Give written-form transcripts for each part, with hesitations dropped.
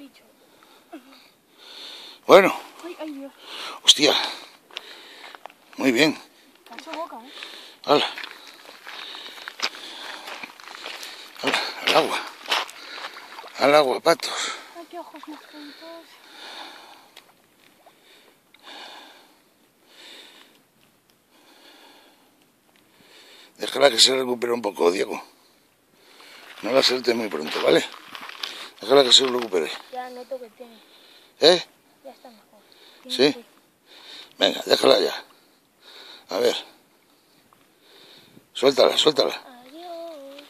dicho. Bueno. Ay, Dios. Hostia. Muy bien. Cacho boca, ¿eh? Hala. Hala, al agua. Al agua, patos. Ay, qué ojos más tontos. Déjala que se recupere un poco, Diego. No la suelte muy pronto, ¿vale? Déjala que se recupere. Ya noto que tiene. ¿Eh? Ya está mejor. ¿Sí? Venga, déjala ya. A ver. Suéltala, suéltala. Adiós.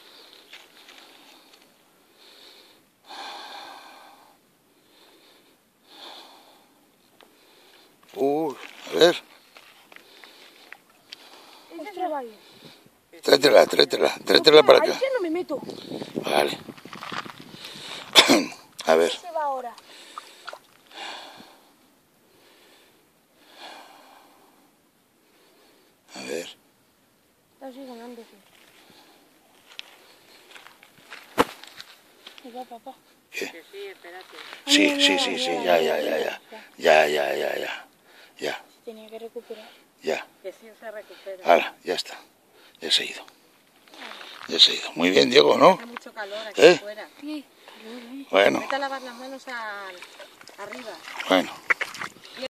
A ver. Ese se va a ir. Tráetela para acá. Ahí ya no me meto. Vale. A ver. Se va ahora. A ver. Está así ganándose. ¿Qué va, papá? ¿Qué? Sí, espérate. Sí. Ya. Se tenía que recuperar. Ya. Que sí se recupera. Hala, ya está. Ya se ha ido. Ya se ha ido. Muy bien, Diego, ¿no? Hace mucho calor aquí ¿Eh? afuera. Sí. Bueno, Vete a lavar las manos arriba. bueno.